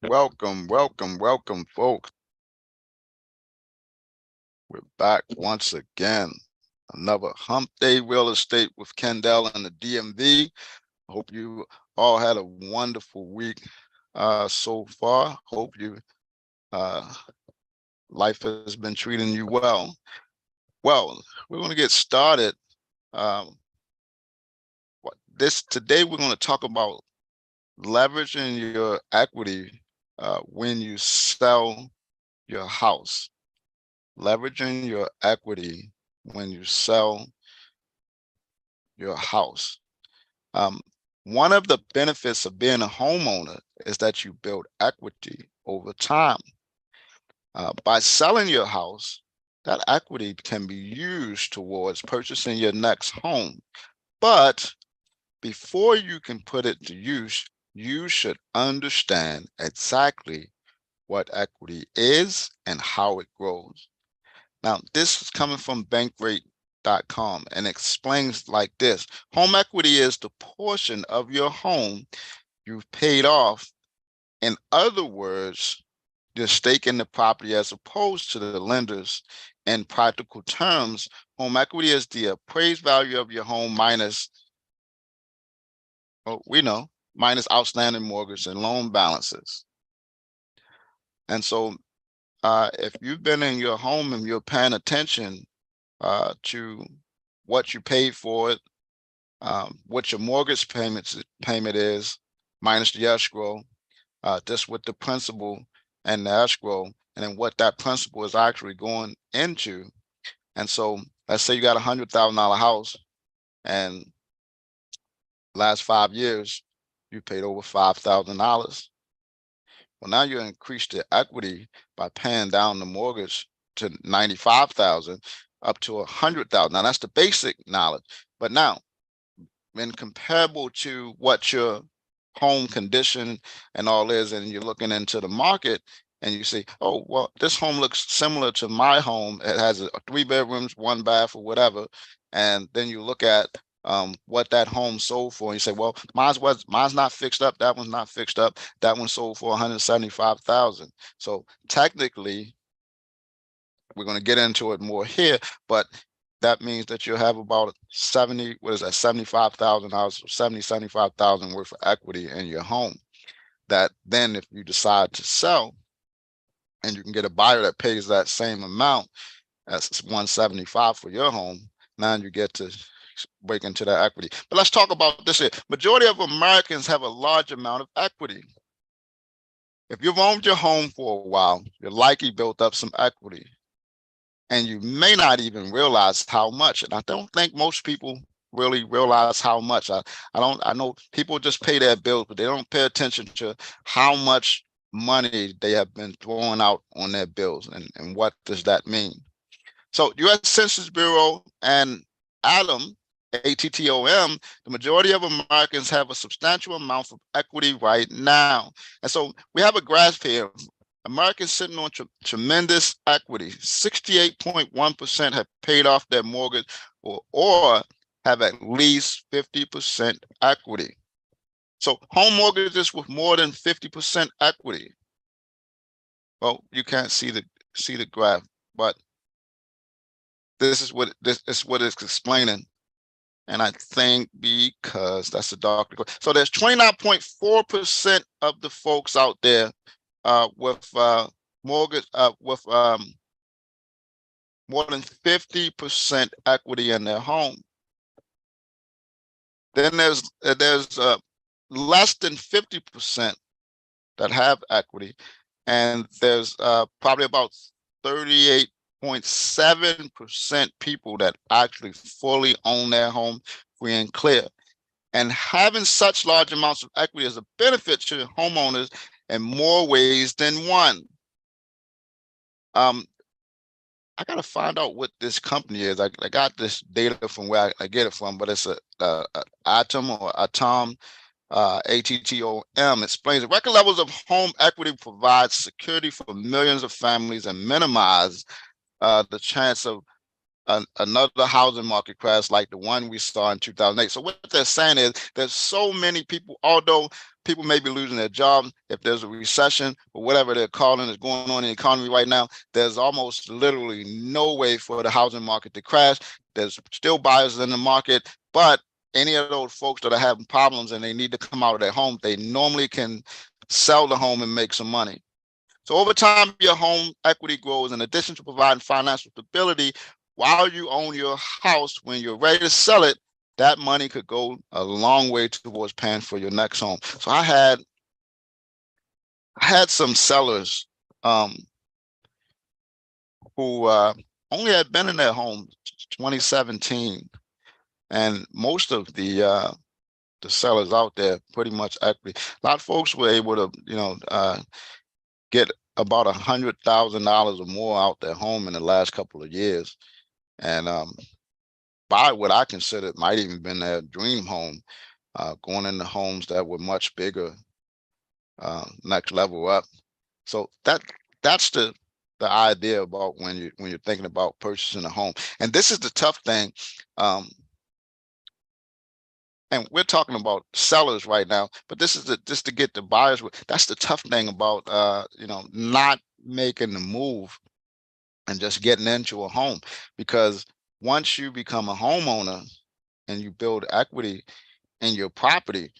Welcome, folks. We're back once again. Another Hump Day Real Estate with Kendall and the DMV. Hope you all had a wonderful week so far. Hope you uh, life has been treating you well. Well, we're going to get started. Um, today we're going to talk about leveraging your equity when you sell your house. Leveraging your equity when you sell your house. Um, One of the benefits of being a homeowner is that you build equity over time. By selling your house, that equity can be used towards purchasing your next home. But before you can put it to use, you should understand exactly what equity is and how it grows. Now, this is coming from bankrate.com and explains like this. Home equity is the portion of your home you've paid off. In other words, your stake in the property as opposed to the lenders. In practical terms, home equity is the appraised value of your home minus, minus outstanding mortgage and loan balances. And so if you've been in your home and you're paying attention to what you paid for it, what your mortgage payment is, minus the escrow, just with the principal and the escrow, and then what that principal is actually going into. And so let's say you got $100,000 house, and last 5 years, you paid over $5,000. Well, now you increase the equity by paying down the mortgage to 95,000 up to 100,000. Now that's the basic knowledge. But now, when comparable to what your home condition and all is, and you're looking into the market and you say, oh, well, this home looks similar to my home. It has 3 bedrooms, 1 bath, or whatever. And then you look at what that home sold for, and you say, well, mine's not fixed up. That one's not fixed up. That one sold for 175,000. So technically, we're going to get into it more here, but that means that you'll have about 75,000 75,000 worth of equity in your home. That then, if you decide to sell and you can get a buyer that pays that same amount as 175 for your home, now you get to break into that equity. But let's talk about this here. Majority of Americans have a large amount of equity. If you've owned your home for a while, you're likely built up some equity, and you may not even realize how much. And I don't think most people really realize how much. I know people just pay their bills, but they don't pay attention to how much money they have been throwing out on their bills, and what does that mean. So U.S. Census Bureau and ATTOM, the majority of Americans have a substantial amount of equity right now. And so we have a graph here. Americans sitting on tremendous equity. 68.1% have paid off their mortgage or have at least 50% equity. So home mortgages with more than 50% equity. Well, you can't see the graph, but this is what it's explaining. And I think because that's the doctor. So there's 29.4% of the folks out there with mortgage with more than 50% equity in their home. Then there's less than 50% that have equity, and there's probably about 38.7% people that actually fully own their home free and clear. And having such large amounts of equity is a benefit to homeowners in more ways than one. I got to find out what this company is. I got this data from where I get it from, but it's a Atom or Atom, ATTOM. Explains the record levels of home equity provide security for millions of families and minimize the chance of another housing market crash like the one we saw in 2008. So what they're saying is there's so many people, although people may be losing their job. If there's a recession or whatever they're calling is going on in the economy right now, there's almost literally no way for the housing market to crash. There's still buyers in the market, but any of those folks that are having problems and they need to come out of their home, they normally can sell the home and make some money. So over time, your home equity grows. In addition to providing financial stability, while you own your house, when you're ready to sell it, that money could go a long way towards paying for your next home. So I had some sellers who only had been in their home 2017, and most of the sellers out there pretty much equity. A lot of folks were able to, get about $100,000 or more out their home in the last couple of years, and buy what I considered might even been their dream home, going into homes that were much bigger, next level up. So that's the idea about when you're thinking about purchasing a home. And this is the tough thing. And we're talking about sellers right now, but this is just to get the buyers. That's the tough thing about not making the move and just getting into a home, because once you become a homeowner and you build equity in your property,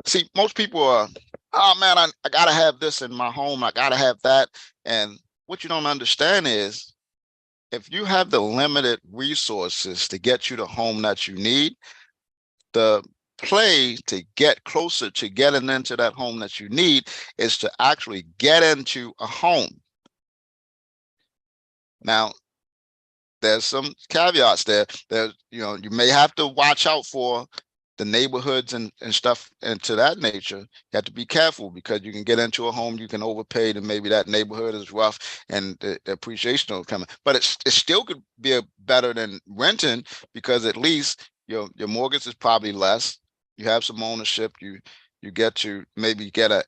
see, most people are, oh man, I gotta have this in my home, I gotta have that. And what you don't understand is, if you have the limited resources to get you the home that you need, the play to get closer to getting into that home that you need is to actually get into a home. Now, there's some caveats there. You may have to watch out for the neighborhoods and stuff into that nature. You have to be careful, because you can get into a home, you can overpay, and maybe that neighborhood is rough and the appreciation will come in. But it still could be better than renting, because at least your mortgage is probably less. You have some ownership. You get to maybe get a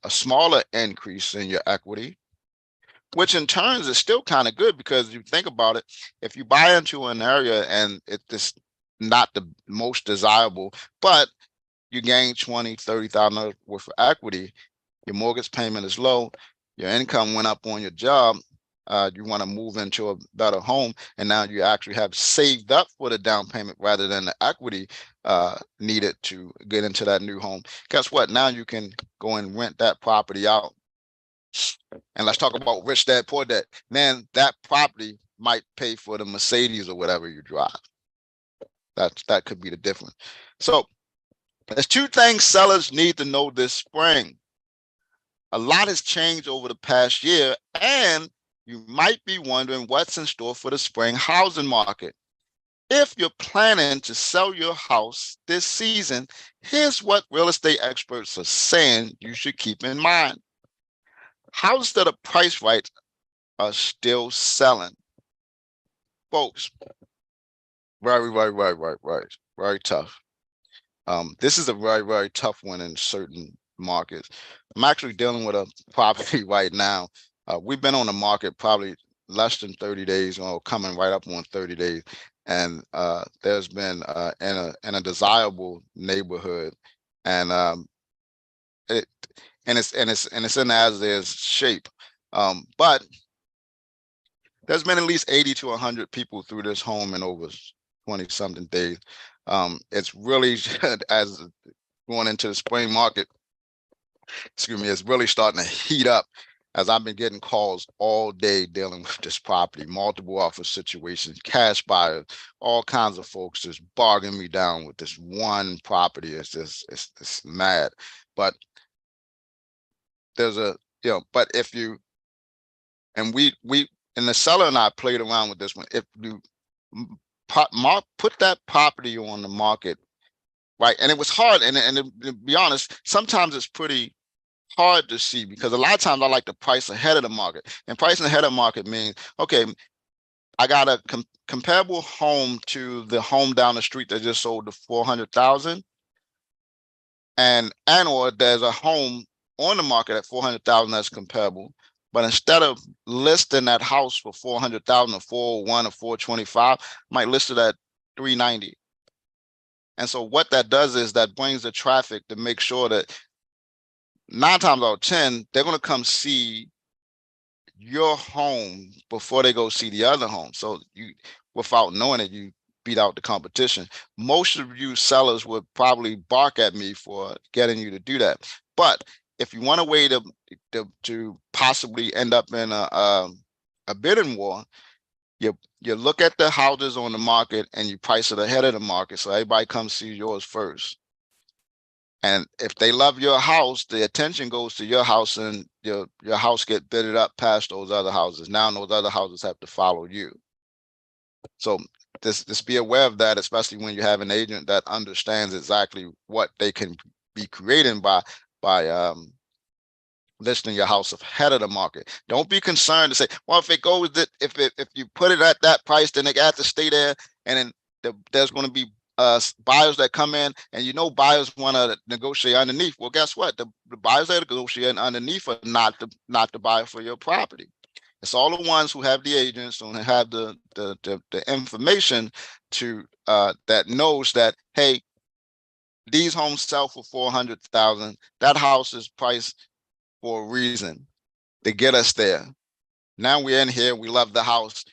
smaller increase in your equity, which in turns is still kind of good, because you think about it, if you buy into an area and it's not the most desirable, but you gain $20,000-$30,000 worth of equity, your mortgage payment is low, your income went up on your job, you want to move into a better home, and now you actually have saved up for the down payment rather than the equity needed to get into that new home. Guess what? Now you can go and rent that property out. And let's talk about rich dad, poor dad. Man, that property might pay for the Mercedes or whatever you drive. That could be the difference. So there's two things sellers need to know this spring. A lot has changed over the past year, and you might be wondering what's in store for the spring housing market. If you're planning to sell your house this season, here's what real estate experts are saying you should keep in mind. Houses that are priced right are still selling. Folks, very tough. This is a very tough one in certain markets. I'm actually dealing with a property right now. We've been on the market probably less than 30 days, or coming right up on 30 days. And there's been in a desirable neighborhood, and it's in as is shape. But there's been at least 80 to 100 people through this home in over 20 something days. It's really, as going into the spring market, excuse me, it's really starting to heat up, as I've been getting calls all day dealing with this property, multiple offer situations, cash buyers, all kinds of folks just bargaining me down with this one property. It's mad. But there's but if you, and we and the seller and I played around with this one, if you put that property on the market, right? And it was hard, and to be honest, sometimes it's pretty hard to see, because a lot of times I like to price ahead of the market. And pricing ahead of market means, okay, I got a comparable home to the home down the street that just sold for $400,000, or there's a home on the market at $400,000 that's comparable. But instead of listing that house for $400,000 or $401 or $425, I might list it at $390. And so what that does is that brings the traffic to make sure that 9 times out of 10, they're going to come see your home before they go see the other home. So you, without knowing it, you beat out the competition. Most of you sellers would probably bark at me for getting you to do that. But if you want a way to possibly end up in a bidding war, you look at the houses on the market and you price it ahead of the market, so everybody comes see yours first. And if they love your house, the attention goes to your house, and your house get bidded up past those other houses. Now those other houses have to follow you. So just be aware of that, especially when you have an agent that understands exactly what they can be creating by listing your house ahead of the market. Don't be concerned to say, well, if it goes that if you put it at that price, then they got to stay there, and then there's going to be buyers that come in, and buyers want to negotiate underneath. Well, guess what? The buyers that are negotiating underneath are not the buyer for your property. It's all the ones who have the agents and have the information to that knows that, hey, these homes sell for 400,000. That house is priced for a reason to get us there. Now we're in here. We love the house.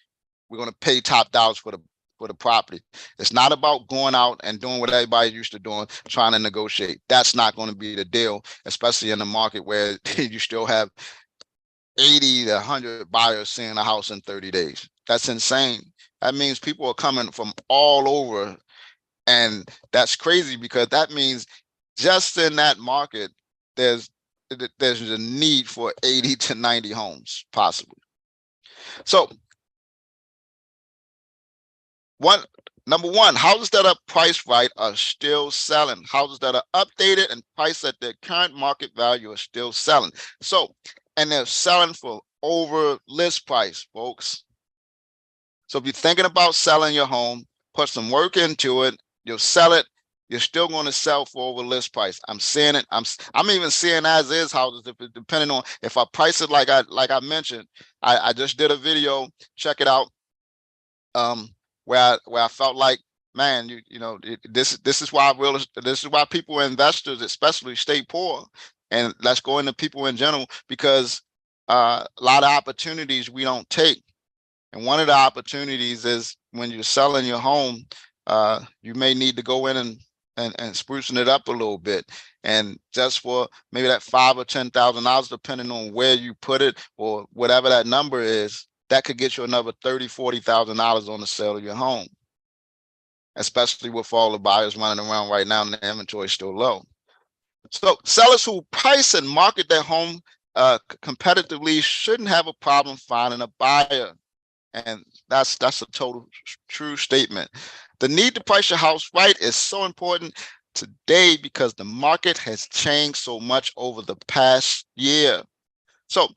We're going to pay top dollars for the property. It's not about going out and doing what everybody used to doing, trying to negotiate. That's not going to be the deal, especially in the market where you still have 80 to 100 buyers seeing a house in 30 days. That's insane. That means people are coming from all over. And that's crazy, because that means just in that market, there's a need for 80 to 90 homes, possibly. So number one, houses that are priced right are still selling. Houses that are updated and priced at their current market value are still selling. So, and they're selling for over list price, folks. So if you're thinking about selling your home, put some work into it, you'll sell it. You're still going to sell for over list price. I'm seeing it. I'm even seeing as is houses, depending on if I price it like I mentioned. I just did a video. Check it out. Where I felt like, man, this is why people, investors especially, stay poor. And let's go into people in general, because a lot of opportunities we don't take. And one of the opportunities is when you're selling your home, you may need to go in and sprucing it up a little bit, and just for maybe that $5,000 or $10,000, depending on where you put it or whatever that number is, that could get you another $30,000, $40,000 on the sale of your home, especially with all the buyers running around right now and the inventory is still low. So sellers who price and market their home competitively shouldn't have a problem finding a buyer. And that's a total true statement. The need to price your house right is so important today because the market has changed so much over the past year. So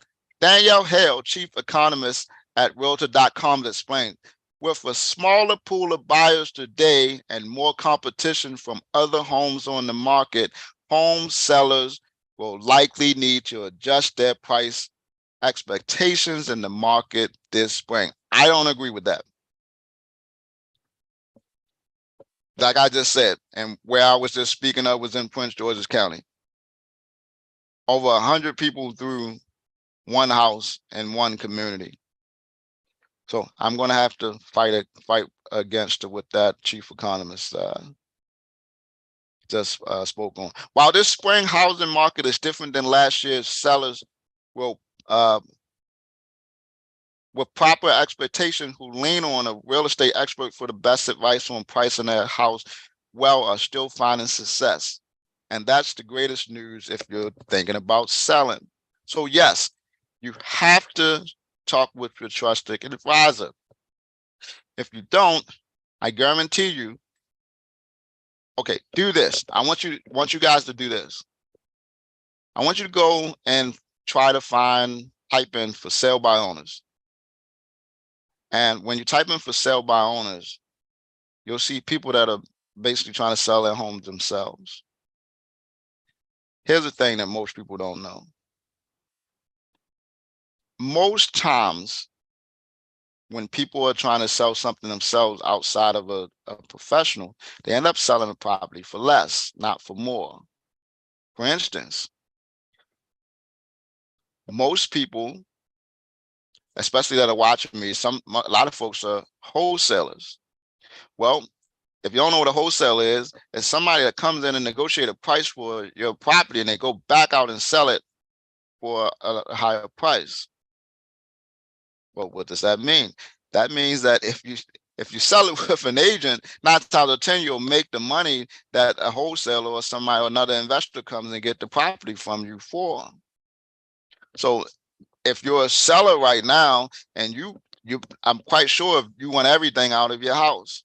Danielle Hale, chief economist at Realtor.com, explained, with a smaller pool of buyers today and more competition from other homes on the market, home sellers will likely need to adjust their price expectations in the market this spring. I don't agree with that. Like I just said, and where I was just speaking of was in Prince George's County. Over 100 people through one house in one community. So I'm going to have to fight against what that chief economist just spoke on. While this spring housing market is different than last year's, sellers will with proper expectation who lean on a real estate expert for the best advice on pricing their house well are still finding success. And that's the greatest news if you're thinking about selling. So yes, you have to talk with your trusted advisor. If you don't, I guarantee you, okay, do this. I want you guys to do this. I want you to go and try to type in for sale by owners. And when you type in for sale by owners, you'll see people that are basically trying to sell their homes themselves. Here's the thing that most people don't know. Most times, when people are trying to sell something themselves outside of a professional, they end up selling the property for less, not for more. For instance, most people, especially that are watching me, a lot of folks are wholesalers. Well, if you don't know what a wholesale is, it's somebody that comes in and negotiate a price for your property and they go back out and sell it for a higher price. Well, what does that mean? That means that if you sell it with an agent, 9 times out of 10, you'll make the money that a wholesaler or somebody or another investor comes and get the property from you for. So if you're a seller right now and I'm quite sure you want everything out of your house,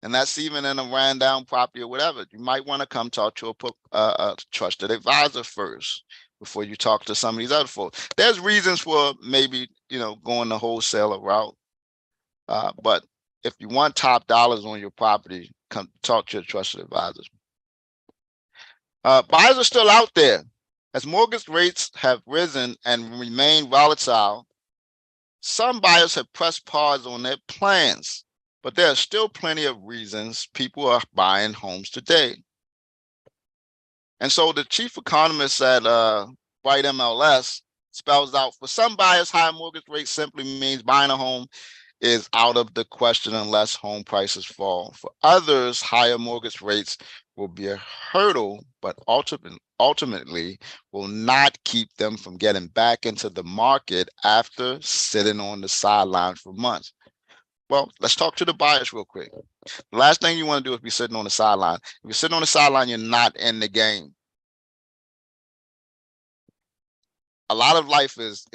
and that's even in a ran down property or whatever, you might want to come talk to a trusted advisor first before you talk to some of these other folks. There's reasons for maybe, going the wholesaler route. But if you want top dollars on your property, come talk to your trusted advisors. Buyers are still out there. As mortgage rates have risen and remain volatile, some buyers have pressed pause on their plans, but there are still plenty of reasons people are buying homes today. And so the chief economist at Bright MLS spells out, for some buyers, higher mortgage rates simply means buying a home is out of the question unless home prices fall. For others, higher mortgage rates will be a hurdle, but ultimately will not keep them from getting back into the market after sitting on the sidelines for months. Well, let's talk to the buyers real quick. The last thing you want to do is be sitting on the sideline. If you're sitting on the sideline, you're not in the game. A lot of life is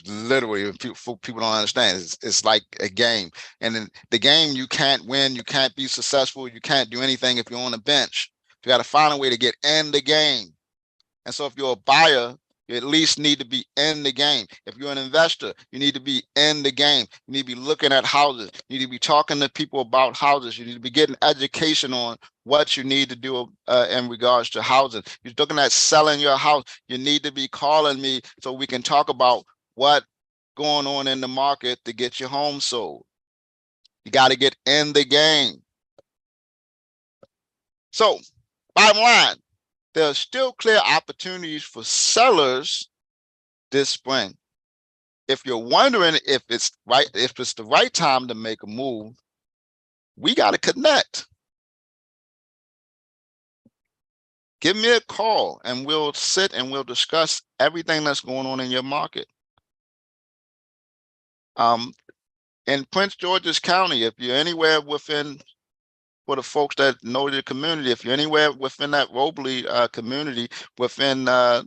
literally, people don't understand, it's like a game, and in the game you can't win, you can't be successful, you can't do anything if you're on the bench. You got to find a way to get in the game. And so if you're a buyer, you at least need to be in the game. If you're an investor, you need to be in the game. You need to be looking at houses. You need to be talking to people about houses. You need to be getting education on what you need to do in regards to housing. You're looking at selling your house. You need to be calling me so we can talk about what's going on in the market to get your home sold. You got to get in the game. So, bottom line, there are still clear opportunities for sellers this spring. If you're wondering if it's the right time to make a move, we got to connect. Give me a call and we'll sit and we'll discuss everything that's going on in your market. In Prince George's County, if you're anywhere within, for the folks that know the community, if you're anywhere within that Robley community, within a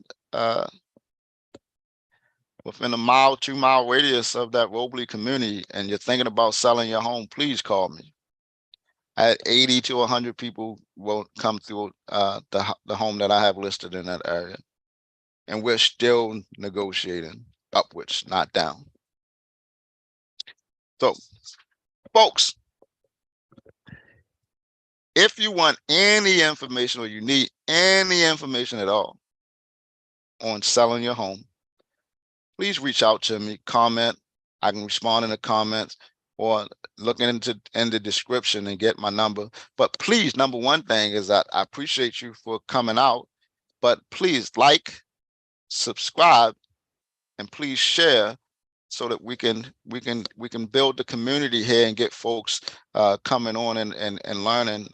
1-mile, 2-mile radius of that Robley community, and you're thinking about selling your home, please call me. At 80 to 100 people will come through the home that I have listed in that area. And we're still negotiating upwards, not down. So, folks, if you want any information or you need any information at all on selling your home, please reach out to me, comment. I can respond in the comments or look in the description and get my number. But please, number one thing is that I appreciate you for coming out, but please like, subscribe, and please share so that we can build the community here and get folks coming on and learning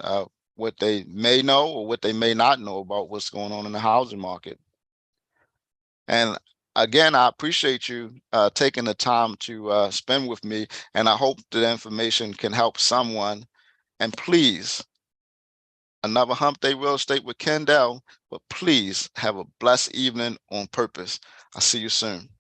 what they may know or what they may not know about what's going on in the housing market. And again, I appreciate you taking the time to spend with me, and I hope the information can help someone. And please, another Hump Day Real Estate with Kendall, but please have a blessed evening on purpose. I'll see you soon.